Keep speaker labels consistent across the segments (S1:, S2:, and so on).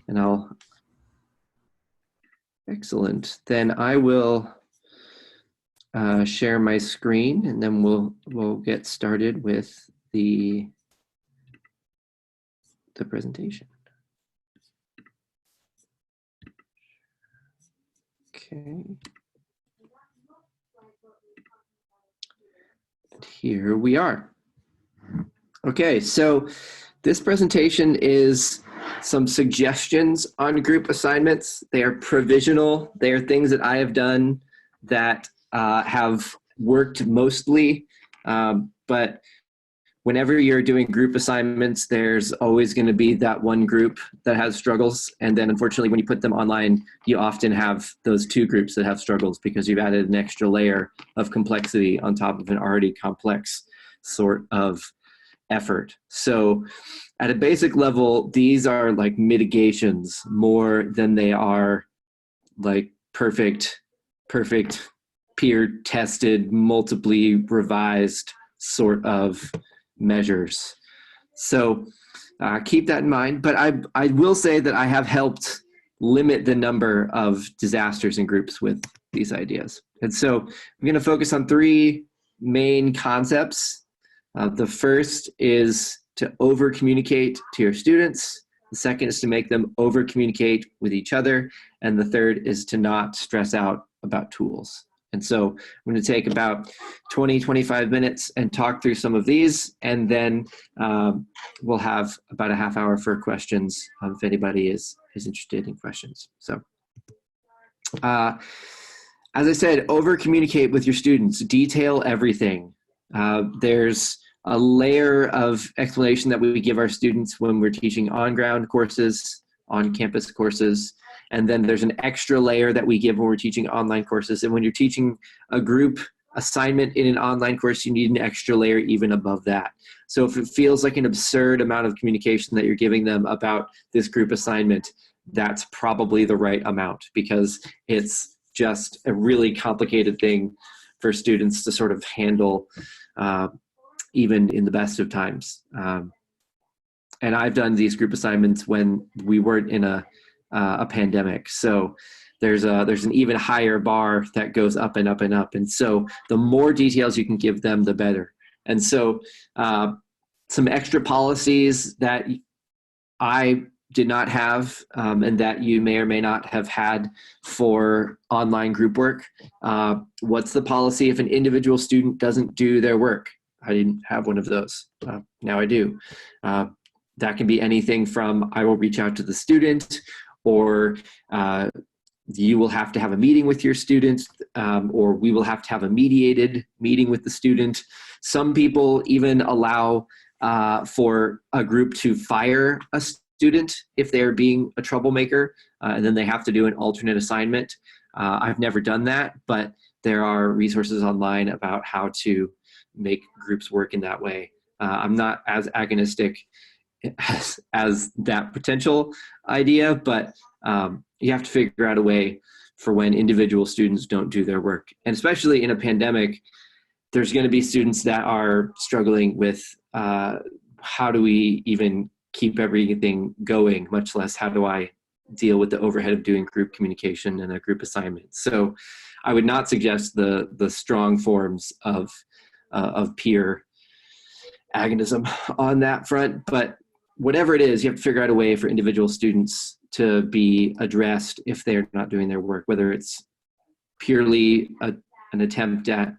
S1: And excellent. Then I will share my screen, and then we'll get started with the presentation. Okay. And here we are. Okay, so this presentation is some suggestions on group assignments. They are provisional. They are things that I have done that have worked mostly, but whenever you're doing group assignments, there's always going to be that one group that has struggles. And then unfortunately, when you put them online, you often have those two groups that have struggles because you've added an extra layer of complexity on top of an already complex sort of effort. So at a basic level, these are like mitigations more than they are like perfect peer tested, multiply revised sort of measures. So keep that in mind. But I will say that I have helped limit the number of disasters in groups with these ideas. And so I'm going to focus on three main concepts. The first is to over-communicate to your students. The second is to make them over-communicate with each other. And the third is to not stress out about tools. And so I'm going to take about 20, 25 minutes and talk through some of these, and then we'll have about a half hour for questions if anybody is interested in questions. So as I said, over-communicate with your students, detail everything. There's a layer of explanation that we give our students when we're teaching on-ground courses, on-campus courses. And then there's an extra layer that we give when we're teaching online courses. And when you're teaching a group assignment in an online course, you need an extra layer even above that. So if it feels like an absurd amount of communication that you're giving them about this group assignment, that's probably the right amount, because it's just a really complicated thing for students to sort of handle, even in the best of times. And I've done these group assignments when we weren't in a pandemic. So there's an even higher bar that goes up and up and up. And so the more details you can give them, the better. And so some extra policies that I did not have and that you may or may not have had for online group work. What's the policy if an individual student doesn't do their work? I didn't have one of those. Now I do. That can be anything from I will reach out to the student, or you will have to have a meeting with your student, or we will have to have a mediated meeting with the student. Some people even allow for a group to fire a student if they're being a troublemaker, and then they have to do an alternate assignment. I've never done that, but there are resources online about how to make groups work in that way. I'm not as agonistic as that potential idea, but you have to figure out a way for when individual students don't do their work. And especially in a pandemic, there's going to be students that are struggling with how do we even keep everything going, much less how do I deal with the overhead of doing group communication and a group assignment. So I would not suggest the strong forms of peer agonism on that front, but whatever it is, you have to figure out a way for individual students to be addressed if they're not doing their work, whether it's purely an attempt at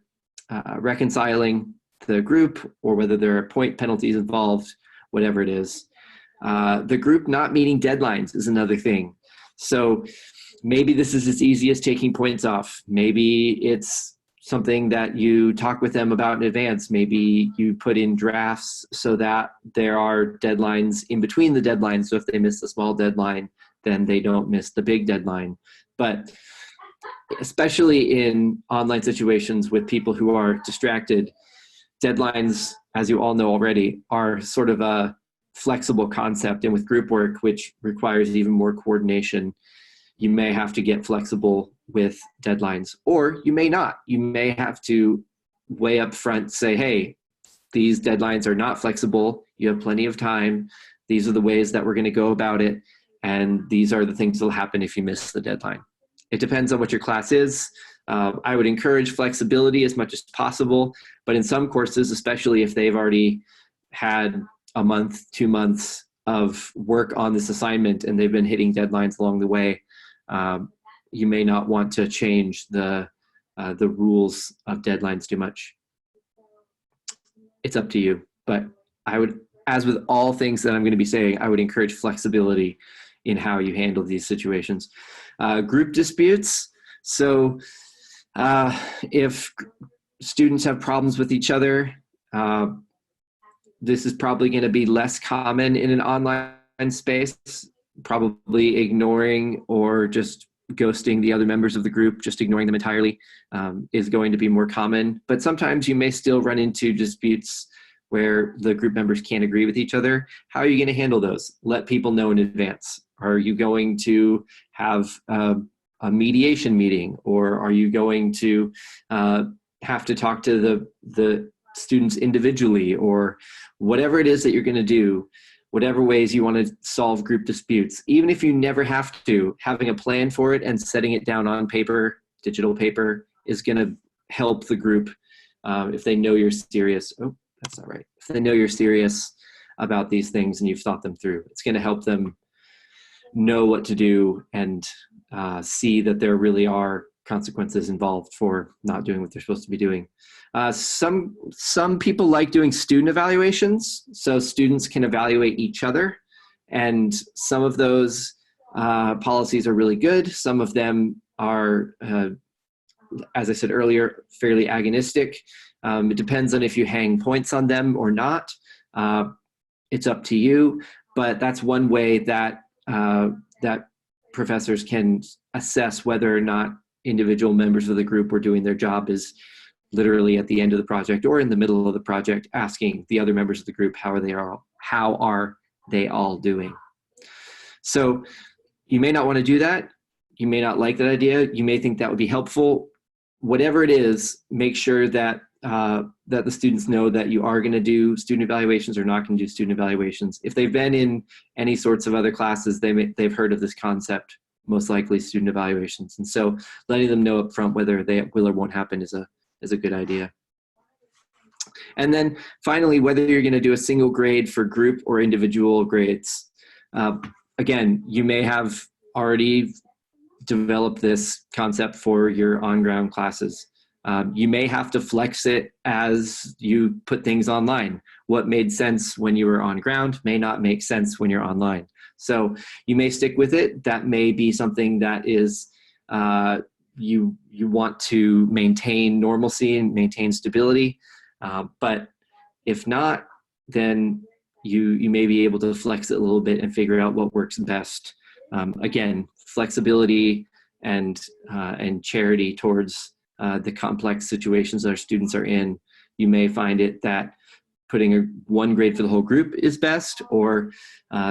S1: reconciling the group, or whether there are point penalties involved, whatever it is. The group not meeting deadlines is another thing. So maybe this is as easy as taking points off. Maybe it's something that you talk with them about in advance. Maybe you put in drafts so that there are deadlines in between the deadlines. So if they miss the small deadline, then they don't miss the big deadline. But especially in online situations with people who are distracted, deadlines, as you all know already, are sort of a flexible concept. And with group work, which requires even more coordination, you may have to get flexible with deadlines, or you may not. You may have to way up front say, hey, these deadlines are not flexible. You have plenty of time. These are the ways that we're going to go about it. and these are the things that will happen if you miss the deadline. It depends on what your class is. I would encourage flexibility as much as possible, but in some courses, especially if they've already had a month, 2 months of work on this assignment and they've been hitting deadlines along the way, you may not want to change the rules of deadlines too much. It's up to you, but I would, as with all things that I'm going to be saying, I would encourage flexibility in how you handle these situations. Group disputes. So if students have problems with each other, this is probably going to be less common in an online space. Probably ignoring or just ghosting the other members of the group, just ignoring them entirely, is going to be more common. But sometimes you may still run into disputes where the group members can't agree with each other. How are you going to handle those? Let people know in advance. Are you going to have a mediation meeting, or are you going to have to talk to the students individually, or whatever it is that you're going to do, whatever ways you want to solve group disputes? Even if you never have to, having a plan for it and setting it down on paper, digital paper, is going to help the group if they know you're serious. Oh, that's not right. If they know you're serious about these things and you've thought them through, it's going to help them know what to do and see that there really are consequences involved for not doing what they're supposed to be doing. Some people like doing student evaluations, so students can evaluate each other, and some of those policies are really good. Some of them are, as I said earlier, fairly agonistic. It depends on if you hang points on them or not. It's up to you, but that's one way that that professors can assess whether or not individual members of the group were doing their job, is literally at the end of the project or in the middle of the project, asking the other members of the group how are they all doing. So you may not want to do that. You may not like that idea. You may think that would be helpful. Whatever it is, make sure that that the students know that you are going to do student evaluations or not going to do student evaluations. If they've been in any sorts of other classes, they've heard of this concept, most likely student evaluations. And so letting them know up front whether they will or won't happen is a good idea. And then finally, whether you're going to do a single grade for group or individual grades. Again, you may have already developed this concept for your on-ground classes. You may have to flex it as you put things online. What made sense when you were on ground may not make sense when you're online. So you may stick with it. That may be something that is you want to maintain normalcy and maintain stability. But if not, then you may be able to flex it a little bit and figure out what works best. Again, flexibility and charity towards the complex situations that our students are in. You may find it that putting one grade for the whole group is best, or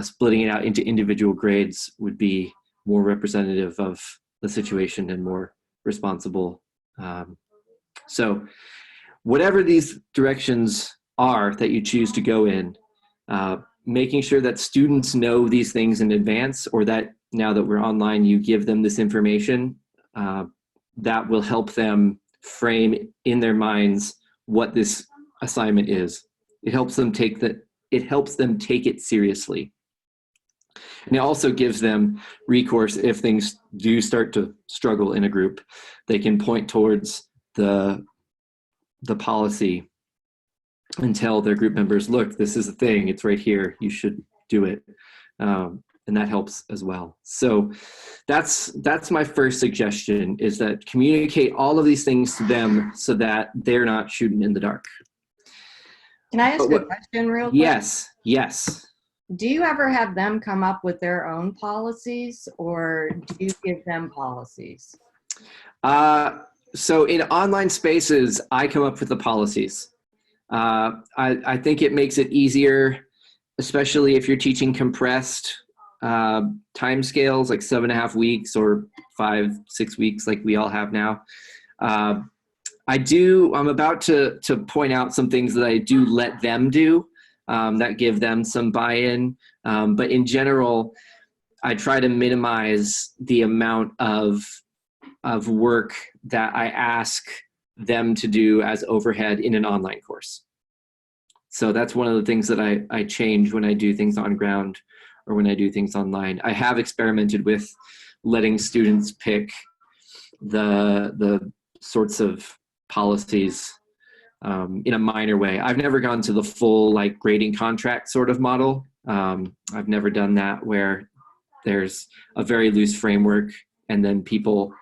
S1: splitting it out into individual grades would be more representative of the situation and more responsible. So whatever these directions are that you choose to go in, making sure that students know these things in advance, or that now that we're online, you give them this information, that will help them frame in their minds what this assignment is. It helps them take it seriously. And it also gives them recourse if things do start to struggle in a group. They can point towards the policy and tell their group members, look, this is the thing, it's right here, you should do it. And that helps as well. So that's my first suggestion, is that communicate all of these things to them so that they're not shooting in the dark.
S2: Can I ask a question real quick?
S1: Yes.
S2: Do you ever have them come up with their own policies, or do you give them policies?
S1: So in online spaces, I come up with the policies. I think it makes it easier, especially if you're teaching compressed time scales, like 7.5 weeks or 5-6 weeks like we all have now. I'm about to point out some things that I do let them do that give them some buy-in. But in general, I try to minimize the amount of work that I ask them to do as overhead in an online course. So that's one of the things that I change when I do things on ground or when I do things online. I have experimented with letting students pick the sorts of policies in a minor way. I've never gone to the full like grading contract sort of model. I've never done that where there's a very loose framework and then people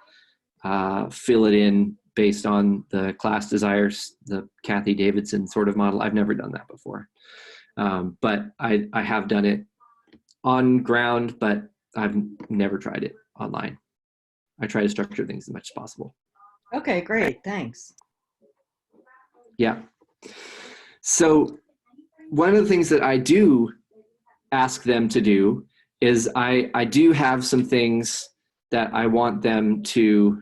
S1: fill it in based on the class desires, the Kathy Davidson sort of model. I've never done that before. But I have done it on ground, but I've never tried it online. I try to structure things as much as possible.
S2: Okay, great. Thanks.
S1: Yeah. So one of the things that I do ask them to do is I do have some things that I want them to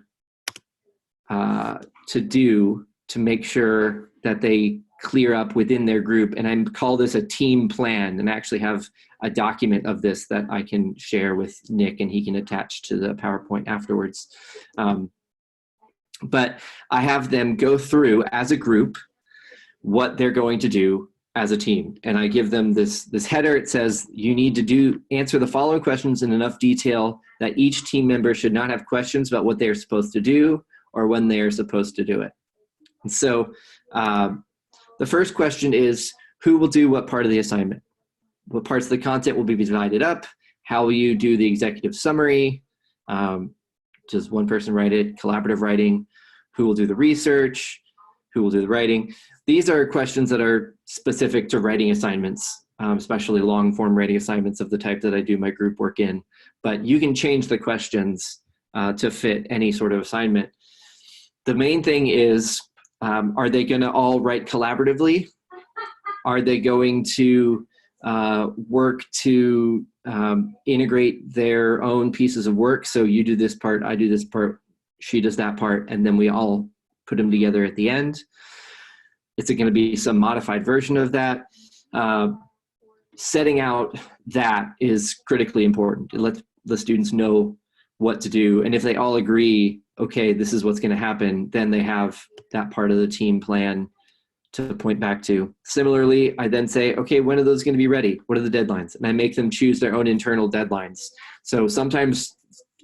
S1: do to make sure that they clear up within their group. And I call this a team plan, and I actually have a document of this that I can share with Nick and he can attach to the PowerPoint afterwards. But I have them go through as a group what they're going to do as a team. And I give them this header. It says, you need to answer the following questions in enough detail that each team member should not have questions about what they're supposed to do or when they are supposed to do it. And so the first question is, who will do what part of the assignment? What parts of the content will be divided up? How will you do the executive summary? Does one person write it? Collaborative writing? Who will do the research? Who will do the writing? These are questions that are specific to writing assignments, especially long form writing assignments of the type that I do my group work in. But you can change the questions to fit any sort of assignment. The main thing is, are they going to all write collaboratively? Are they going to work to integrate their own pieces of work? So you do this part, I do this part, she does that part, and then we all put them together at the end. Is it going to be some modified version of that? Setting out that is critically important. It lets the students know what to do. And if they all agree, okay, this is what's going to happen, then they have that part of the team plan to point back to. Similarly, I then say, okay, when are those going to be ready? What are the deadlines? And I make them choose their own internal deadlines. So sometimes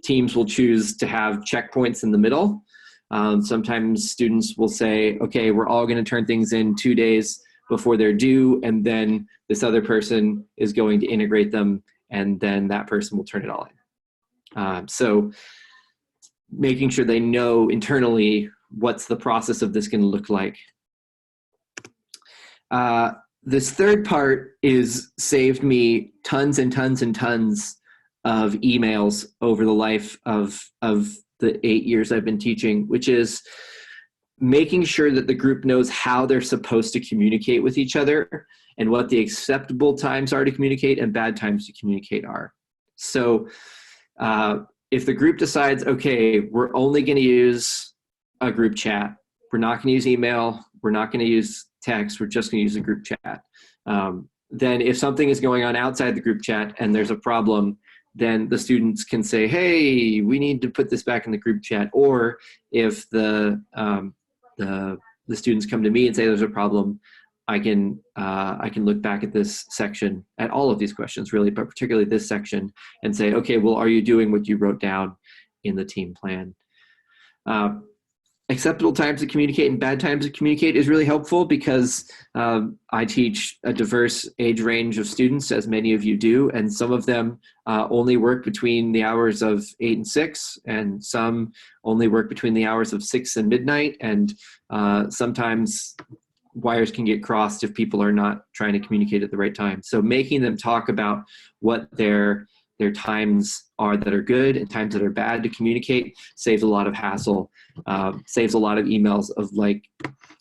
S1: teams will choose to have checkpoints in the middle. Sometimes students will say, okay, we're all going to turn things in 2 days before they're due, and then this other person is going to integrate them, and then that person will turn it all in. So making sure they know internally what's the process of this going to look like. This third part is saved me tons and tons and tons of emails over the life of the 8 years I've been teaching, which is making sure that the group knows how they're supposed to communicate with each other and what the acceptable times are to communicate and bad times to communicate are. So if the group decides, okay, we're only going to use a group chat, we're not going to use email, we're not going to use text, we're just going to use a group chat. Then if something is going on outside the group chat and there's a problem, then the students can say, hey, we need to put this back in the group chat. Or if the students come to me and say there's a problem, I can look back at this section, at all of these questions really, but particularly this section, and say, okay, well, are you doing what you wrote down in the team plan? Acceptable times to communicate and bad times to communicate is really helpful because I teach a diverse age range of students, as many of you do, and some of them only work between the hours of 8 and 6, and some only work between the hours of 6 and midnight, and sometimes wires can get crossed if people are not trying to communicate at the right time. So making them talk about what their times are that are good and times that are bad to communicate saves a lot of hassle, saves a lot of emails of like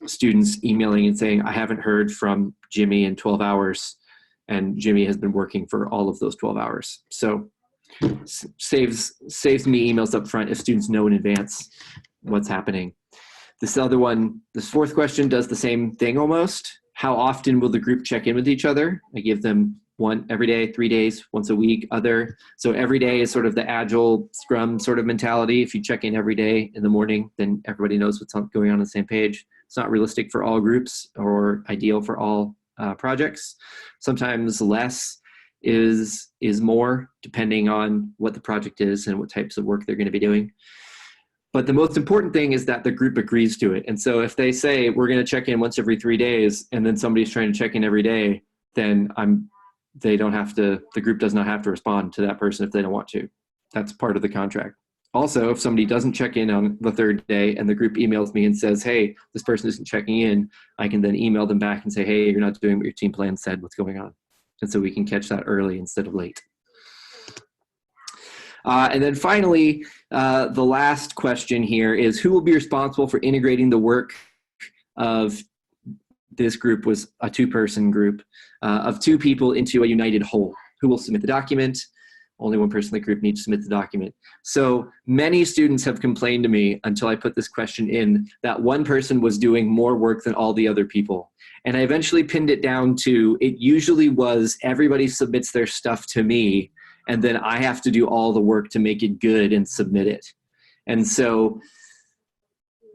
S1: students emailing and saying, I haven't heard from Jimmy in 12 hours, and Jimmy has been working for all of those 12 hours. So saves me emails up front if students know in advance what's happening. This fourth question does the same thing almost. How often will the group check in with each other? I give them one every day, 3 days, once a week, other. So every day is sort of the agile scrum sort of mentality. If you check in every day in the morning, then everybody knows what's going on the same page. It's not realistic for all groups or ideal for all projects. Sometimes less is more, depending on what the project is and what types of work they're going to be doing. But the most important thing is that the group agrees to it. And so if they say, we're going to check in once every 3 days, and then somebody's trying to check in every day, then the group does not have to respond to that person if they don't want to. That's part of the contract. Also, if somebody doesn't check in on the 3rd day and the group emails me and says, hey, this person isn't checking in, I can then email them back and say, hey, you're not doing what your team plan said, what's going on? And so we can catch that early instead of late. And then finally, the last question here is, who will be responsible for integrating the work of this group? Was a 2-person group of 2 people into a united whole. Who will submit the document? Only one person in the group needs to submit the document. So many students have complained to me until I put this question in that one person was doing more work than all the other people. And I eventually pinned it down to, it usually was everybody submits their stuff to me, and then I have to do all the work to make it good and submit it. And so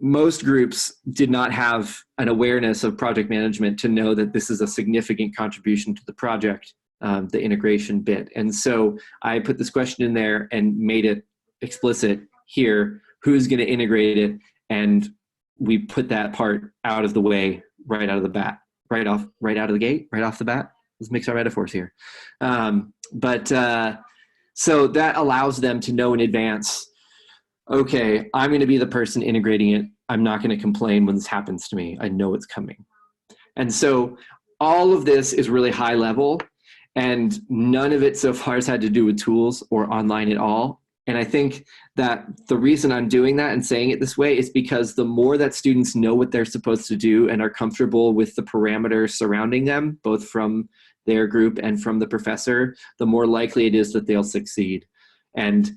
S1: most groups did not have an awareness of project management to know that this is a significant contribution to the project, the integration bit. And so I put this question in there and made it explicit here, who's going to integrate it? And we put that part out of the way right out of the bat, right out of the gate, right off the bat. Let's mix our metaphors here. So that allows them to know in advance, okay, I'm going to be the person integrating it. I'm not going to complain when this happens to me. I know it's coming. And so all of this is really high level, and none of it so far has had to do with tools or online at all. And I think that the reason I'm doing that and saying it this way is because the more that students know what they're supposed to do and are comfortable with the parameters surrounding them, both from their group and from the professor, the more likely it is that they'll succeed. And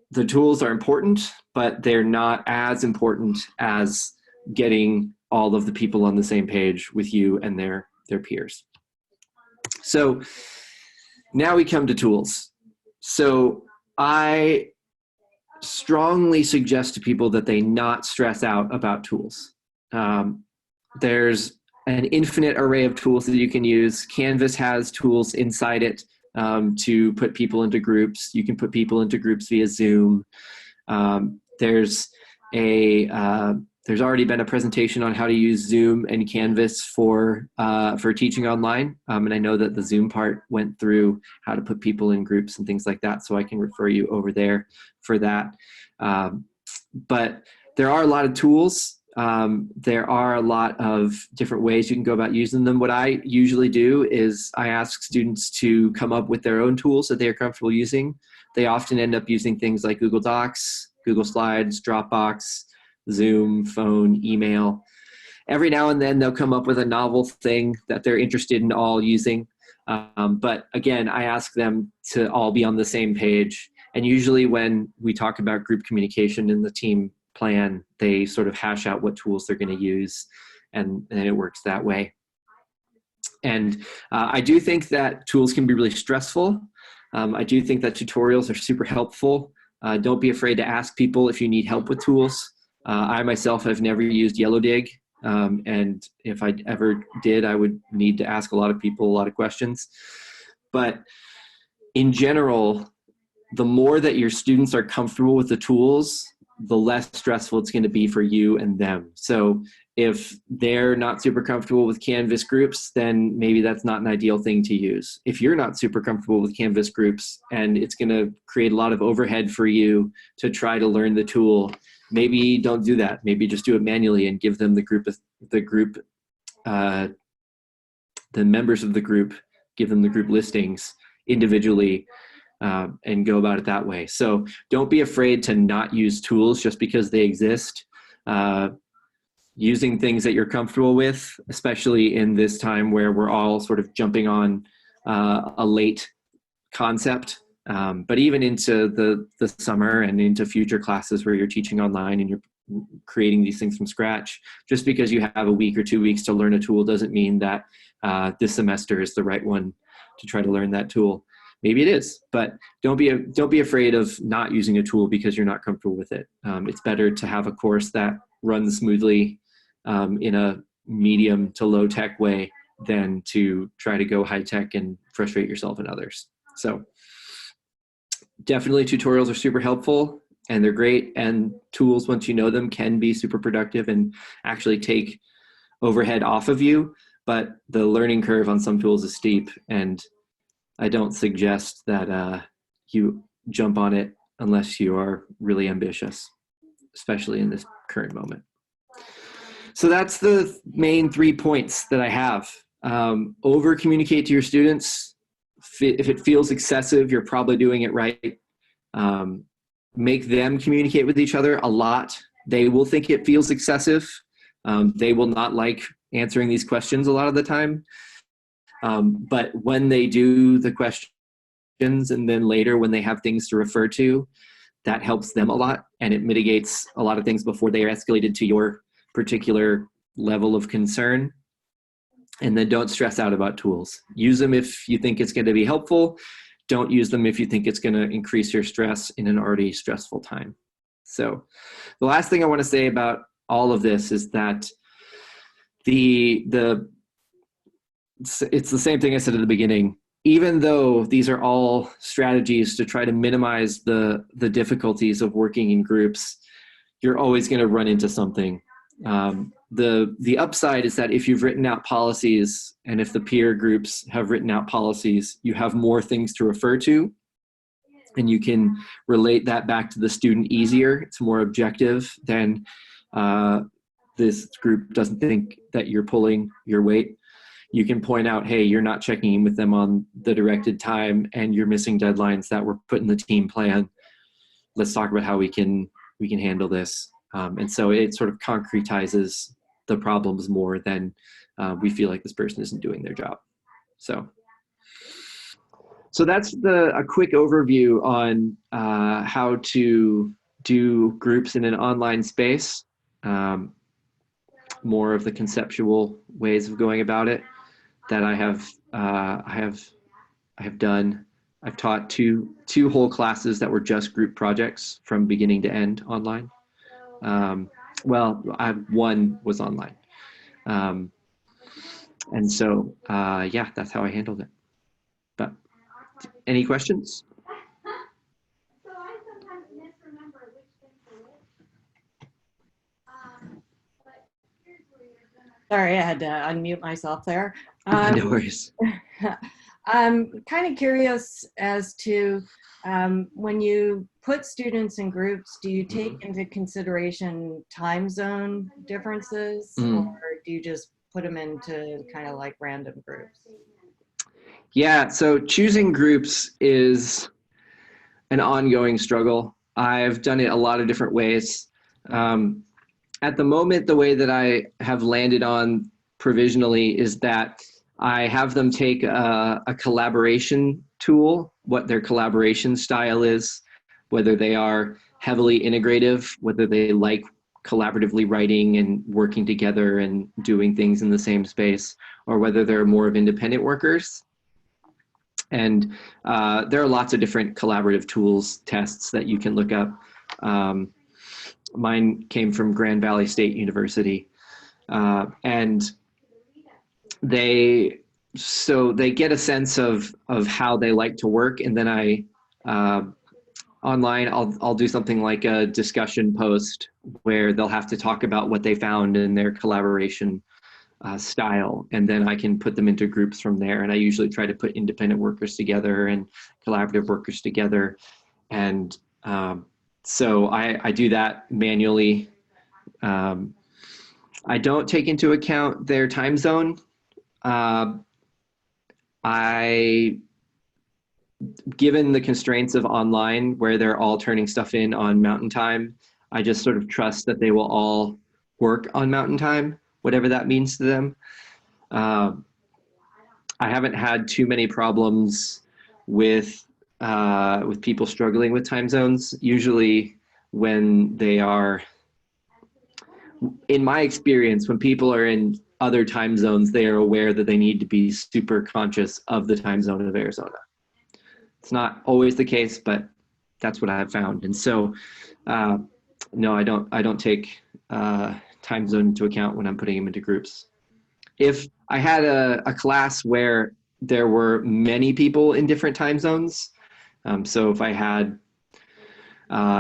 S1: the tools are important, but they're not as important as getting all of the people on the same page with you and their peers. So now we come to tools. So I strongly suggest to people that they not stress out about tools. There's an infinite array of tools that you can use. Canvas has tools inside it to put people into groups. You can put people into groups via Zoom. There's already been a presentation on how to use Zoom and Canvas for teaching online. And I know that the Zoom part went through how to put people in groups and things like that, so I can refer you over there for that. But there are a lot of tools. There are a lot of different ways you can go about using them. What I usually do is I ask students to come up with their own tools that they are comfortable using. They often end up using things like Google Docs, Google Slides, Dropbox, Zoom, phone, email. Every now and then they'll come up with a novel thing that they're interested in all using. But again, I ask them to all be on the same page. And usually when we talk about group communication in the team plan, they sort of hash out what tools they're going to use, and it works that way. And I do think that tools can be really stressful. I do think that tutorials are super helpful. Don't be afraid to ask people if you need help with tools. I myself have never used YellowDig, and if I ever did, I would need to ask a lot of people a lot of questions. But in general, the more that your students are comfortable with the tools, the less stressful it's going to be for you and them. So if they're not super comfortable with Canvas groups, then maybe that's not an ideal thing to use. If you're not super comfortable with Canvas groups and it's going to create a lot of overhead for you to try to learn the tool, maybe don't do that. Maybe just do it manually and give them the members of the group, give them the group listings individually, and go about it that way. So don't be afraid to not use tools just because they exist. Using things that you're comfortable with, especially in this time where we're all sort of jumping on a late concept, but even into the summer and into future classes where you're teaching online and you're creating these things from scratch, just because you have a week or 2 weeks to learn a tool doesn't mean that this semester is the right one to try to learn that tool. Maybe it is, but don't be afraid of not using a tool because you're not comfortable with it. It's better to have a course that runs smoothly in a medium to low tech way than to try to go high tech and frustrate yourself and others. So definitely tutorials are super helpful and they're great, and tools, once you know them, can be super productive and actually take overhead off of you, but the learning curve on some tools is steep, and I don't suggest that you jump on it unless you are really ambitious, especially in this current moment. So that's the main 3 points that I have. Over communicate to your students. If it feels excessive, you're probably doing it right. Make them communicate with each other a lot. They will think it feels excessive. They will not like answering these questions a lot of the time. But when they do the questions and then later when they have things to refer to, that helps them a lot, and it mitigates a lot of things before they are escalated to your particular level of concern. And then don't stress out about tools. Use them if you think it's going to be helpful. Don't use them if you think it's going to increase your stress in an already stressful time. So the last thing I want to say about all of this is that it's the same thing I said at the beginning. Even though these are all strategies to try to minimize the difficulties of working in groups, you're always going to run into something. The upside is that if you've written out policies and if the peer groups have written out policies, you have more things to refer to, and you can relate that back to the student easier. It's more objective than this group doesn't think that you're pulling your weight. You can point out, hey, you're not checking in with them on the directed time and you're missing deadlines that were put in the team plan. Let's talk about how we can handle this. And so it sort of concretizes the problems more than we feel like this person isn't doing their job. So that's a quick overview on how to do groups in an online space. More of the conceptual ways of going about it that I have done. I've taught two whole classes that were just group projects from beginning to end online. One was online. And so, yeah, that's how I handled it. But any questions?
S2: Sorry, I had to unmute myself there.
S1: No worries.
S2: I'm kind of curious as to when you put students in groups, do you take into consideration time zone differences, or do you just put them into kind of like random groups?
S1: Yeah, so choosing groups is an ongoing struggle. I've done it a lot of different ways. At the moment, the way that I have landed on provisionally is that I have them take a collaboration tool, what their collaboration style is, whether they are heavily integrative, whether they like collaboratively writing and working together and doing things in the same space, or whether they're more of independent workers. And there are lots of different collaborative tools, tests that you can look up. Mine came from Grand Valley State University. And they get a sense of how they like to work. And then online, I'll do something like a discussion post where they'll have to talk about what they found in their collaboration style, and then I can put them into groups from there. And I usually try to put independent workers together and collaborative workers together. And so I do that manually. I don't take into account their time zone. Given the constraints of online where they're all turning stuff in on Mountain Time, I just sort of trust that they will all work on Mountain Time, whatever that means to them. I haven't had too many problems with people struggling with time zones. Usually when they are, in my experience, when people are in other time zones, they are aware that they need to be super conscious of the time zone of Arizona. It's not always the case, but that's what I've found. And so, no, I don't take time zone into account when I'm putting them into groups. If I had a class where there were many people in different time zones, so if I had,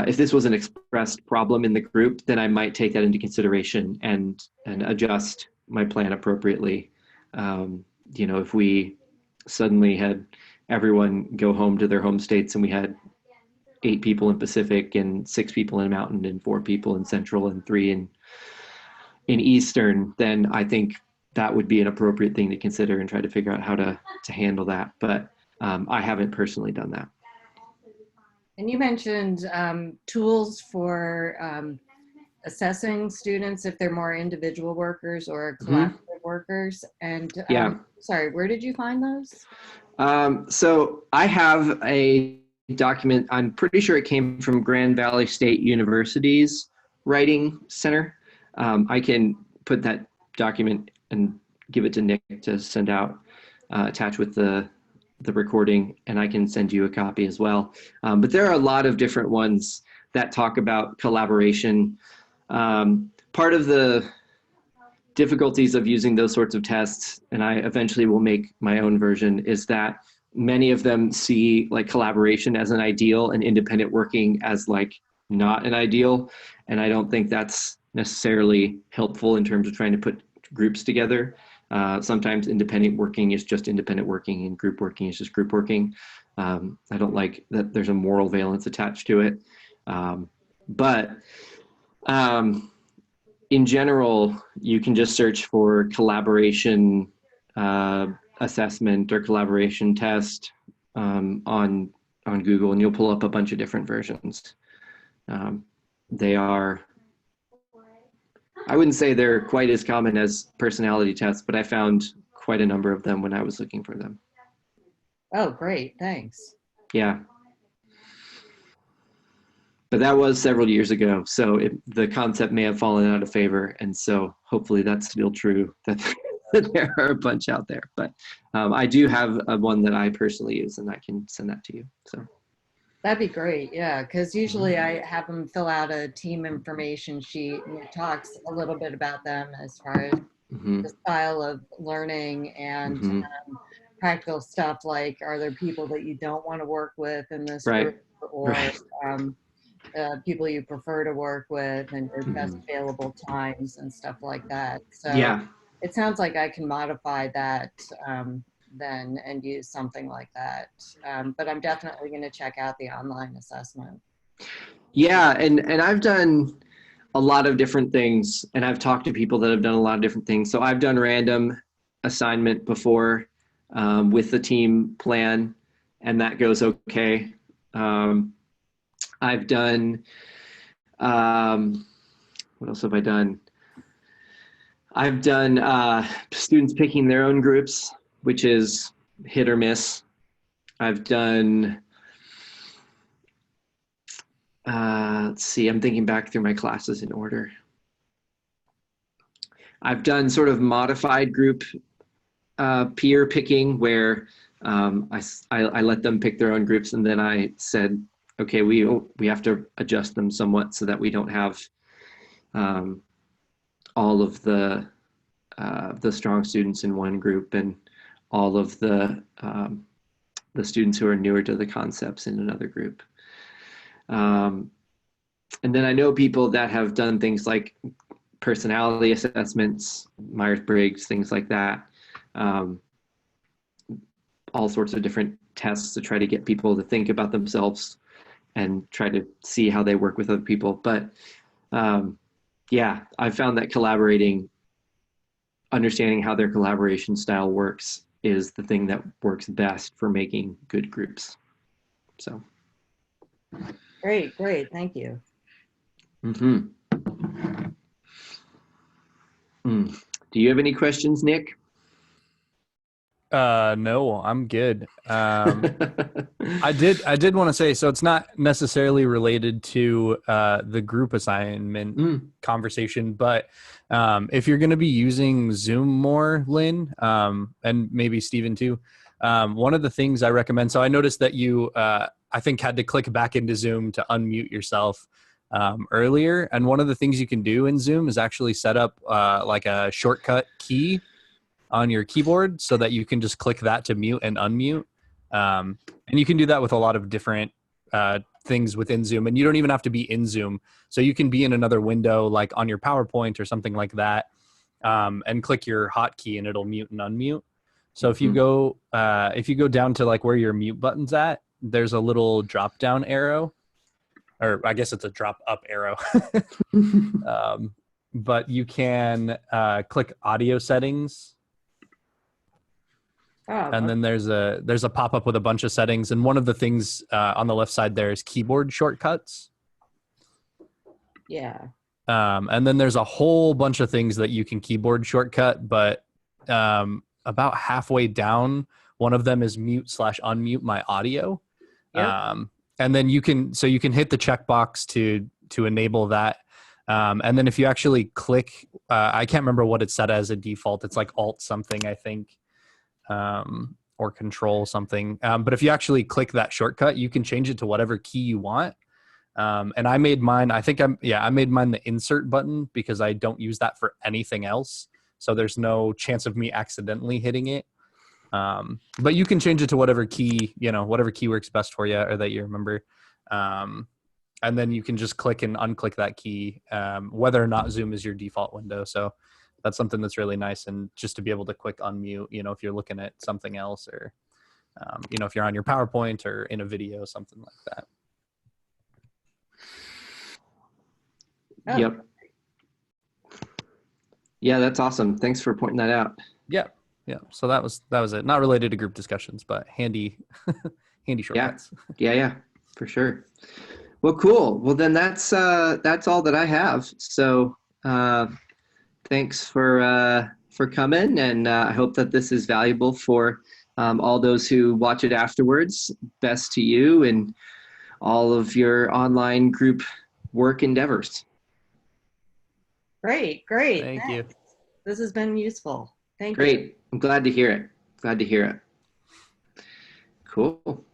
S1: if this was an expressed problem in the group, then I might take that into consideration and adjust my plan appropriately. You know, if we suddenly had everyone go home to their home states and we had 8 people in Pacific and 6 people in Mountain and 4 people in Central and 3 in Eastern, then I think that would be an appropriate thing to consider and try to figure out how to handle that. But I haven't personally done that.
S2: And you mentioned tools for assessing students if they're more individual workers or collaborative workers. And
S1: Yeah.
S2: sorry, where did you find those?
S1: So I have a document. I'm pretty sure it came from Grand Valley State University's Writing Center. I can put that document and give it to Nick to send out, attach with the recording, and I can send you a copy as well. But there are a lot of different ones that talk about collaboration. Part of the difficulties of using those sorts of tests, and I eventually will make my own version, is that many of them see like collaboration as an ideal and independent working as like not an ideal. And I don't think that's necessarily helpful in terms of trying to put groups together. Sometimes independent working is just independent working and group working is just group working. I don't like that there's a moral valence attached to it. But in general, you can just search for collaboration assessment or collaboration test on Google, and you'll pull up a bunch of different versions. They are, I wouldn't say they're quite as common as personality tests, but I found quite a number of them when I was looking for them.
S2: Oh, great. Thanks.
S1: Yeah. But that was several years ago, so the concept may have fallen out of favor, and so hopefully that's still true, that there are a bunch out there. But I do have one that I personally use, and I can send that to you. So
S2: That'd be great. Yeah, because usually I have them fill out a team information sheet, and it talks a little bit about them as far as the style of learning and practical stuff like, are there people that you don't want to work with in this group, or people you prefer to work with, and your best available times and stuff like that. So
S1: yeah.
S2: it sounds like I can modify that then and use something like that. But I'm definitely going to check out the online assessment.
S1: Yeah, and I've done a lot of different things, and I've talked to people that have done a lot of different things. So I've done random assignment before with the team plan, and that goes okay. I've done, what else have I done? I've done students picking their own groups, which is hit or miss. I've done, let's see, I'm thinking back through my classes in order. I've done sort of modified group peer picking where I let them pick their own groups, and then I said, okay, we have to adjust them somewhat so that we don't have all of the strong students in one group and all of the students who are newer to the concepts in another group. And then I know people that have done things like personality assessments, Myers-Briggs, things like that. All sorts of different tests to try to get people to think about themselves and try to see how they work with other people. But yeah, I found that collaborating, understanding how their collaboration style works is the thing that works best for making good groups. So.
S2: Great, thank you.
S1: Do you have any questions, Nick?
S3: No, I'm good. I did want to say, so it's not necessarily related to the group assignment
S1: Mm,
S3: conversation, but if you're going to be using Zoom more, Lynn, and maybe Steven too, one of the things I recommend, so I noticed that you, I think, had to click back into Zoom to unmute yourself earlier. And one of the things you can do in Zoom is actually set up like a shortcut key on your keyboard so that you can just click that to mute and unmute. And you can do that with a lot of different things within Zoom, and you don't even have to be in Zoom. So you can be in another window, like on your PowerPoint or something like that, and click your hotkey and it'll mute and unmute. So if you go down to like where your mute button's at, there's a little drop down arrow, or I guess it's a drop up arrow. But you can click audio settings,
S2: Oh,
S3: and then there's a pop-up with a bunch of settings, and one of the things on the left side there is keyboard shortcuts.
S2: yeah.
S3: And then there's a whole bunch of things that you can keyboard shortcut, but about halfway down, one of them is mute/unmute my audio.
S2: Yep.
S3: And then you can hit the checkbox to enable that. And then if you actually click, I can't remember what it's set as a default. It's like Alt something, I think. Or Control something. But if you actually click that shortcut, you can change it to whatever key you want. And I made mine, I made mine the insert button because I don't use that for anything else. So there's no chance of me accidentally hitting it. But you can change it to whatever key works best for you or that you remember. And then you can just click and unclick that key, whether or not Zoom is your default window. So that's something that's really nice. And just to be able to quick unmute, if you're looking at something else, or, if you're on your PowerPoint or in a video, something like that.
S2: Oh.
S1: Yep. Yeah, that's awesome. Thanks for pointing that out.
S3: Yeah. So that was it. Not related to group discussions, but handy shortcuts.
S1: Yeah, for sure. Well, cool. Well, then that's all that I have. So thanks for coming, and I hope that this is valuable for all those who watch it afterwards. Best to you and all of your online group work endeavors.
S2: Great.
S3: Thank you.
S2: This has been useful. Thank you.
S1: Great. I'm glad to hear it. Cool.